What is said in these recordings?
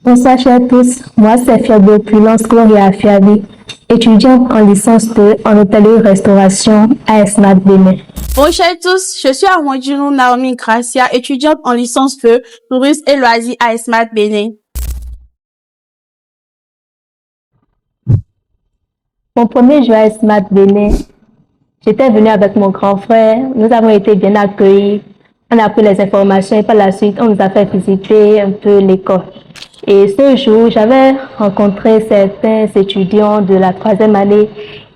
Bonsoir chers tous, moi c'est Fiabi Opulence Gloria Fiabi, étudiante en licence 2 en hôtellerie-restauration à ESMAD Bénin. Bonjour à tous, je suis Armandino Naomi Gracia, étudiante en licence 2, tourisme et loisirs à ESMAD Bénin. Mon premier jour à ESMAD Bénin, j'étais venue avec mon grand frère, nous avons été bien accueillis, on a pris les informations et par la suite on nous a fait visiter un peu l'école. Et ce jour, j'avais rencontré certains étudiants de la 3e année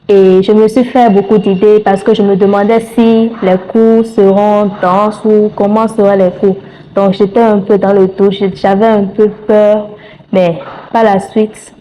et je me suis fait beaucoup d'idées parce que je me demandais si les cours seront denses ou comment seront les cours. Donc j'étais un peu dans le doute, j'avais un peu peur, mais par la suite...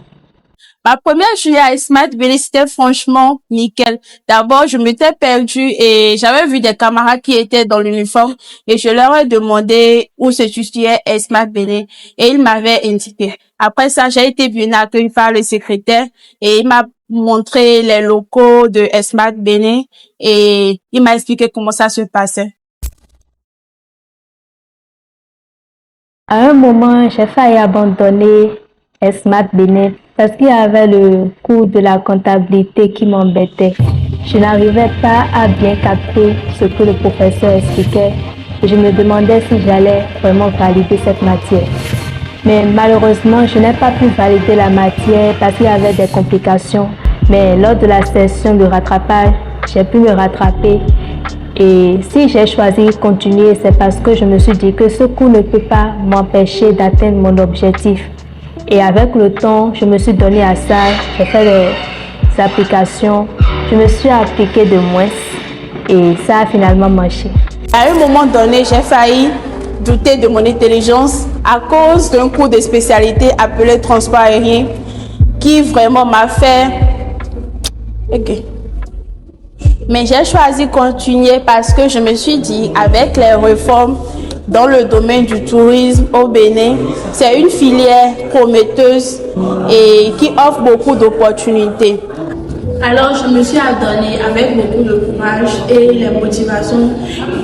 Ma première journée à ESMAD Bénin, c'était franchement nickel. D'abord, je m'étais perdue et j'avais vu des camarades qui étaient dans l'uniforme et je leur ai demandé où se situait ESMAD Bénin et ils m'avaient indiqué. Après ça, j'ai été bien accueillie par le secrétaire et il m'a montré les locaux de ESMAD Bénin et il m'a expliqué comment ça se passait. À un moment, j'ai failli abandonner ESMAD Bénin parce qu'il y avait le cours de la comptabilité qui m'embêtait. Je n'arrivais pas à bien capter ce que le professeur expliquait et je me demandais si j'allais vraiment valider cette matière. Mais malheureusement, je n'ai pas pu valider la matière parce qu'il y avait des complications. Mais lors de la session de rattrapage, j'ai pu me rattraper. Et si j'ai choisi de continuer, c'est parce que je me suis dit que ce cours ne peut pas m'empêcher d'atteindre mon objectif. Et avec le temps, je me suis donné à ça, j'ai fait des applications, je me suis appliquée de moins et ça a finalement marché. À un moment donné, j'ai failli douter de mon intelligence à cause d'un cours de spécialité appelé transport aérien qui vraiment m'a fait... Okay. Mais j'ai choisi de continuer parce que je me suis dit, avec les réformes dans le domaine du tourisme au Bénin, c'est une filière prometteuse et qui offre beaucoup d'opportunités. Alors, je me suis adonnée avec beaucoup de courage et les motivations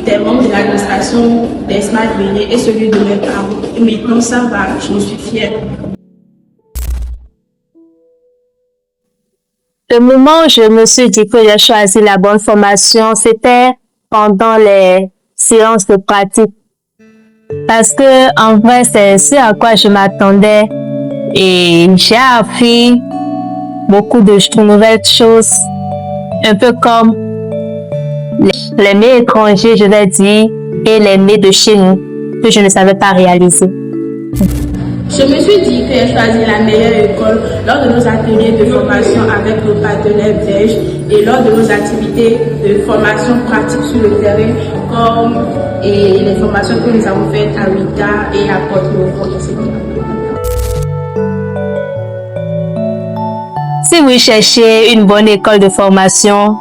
des membres de l'administration d'ESMAD Bénin et celui de mes parents. Et maintenant, ça va, je suis fière. Le moment où je me suis dit que j'ai choisi la bonne formation, c'était pendant les séances de pratique. Parce que, en vrai, c'est ce à quoi je m'attendais et j'ai appris beaucoup de nouvelles choses, un peu comme les mets étrangers, je vais dire, et les mets de chez nous, que je ne savais pas réaliser. Je me suis dit que j'ai choisi la meilleure école lors de nos ateliers de formation avec nos partenaires belges et lors de nos activités de formation pratique sur le terrain, comme les formations que nous avons faites à Ouidah et à Porto-Novo, etc. Si vous cherchez une bonne école de formation,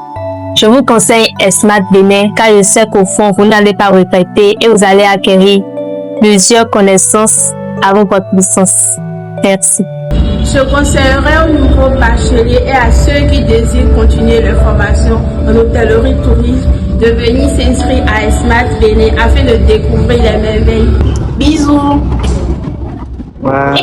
je vous conseille ESMAD Bénin car je sais qu'au fond, vous n'allez pas regretter et vous allez acquérir plusieurs connaissances avant votre licence. Merci. Je conseillerais aux nouveaux bacheliers et à ceux qui désirent continuer leur formation en hôtellerie tourisme de venir s'inscrire à ESMAD Bénin afin de découvrir les merveilles. Bisous. Ouais.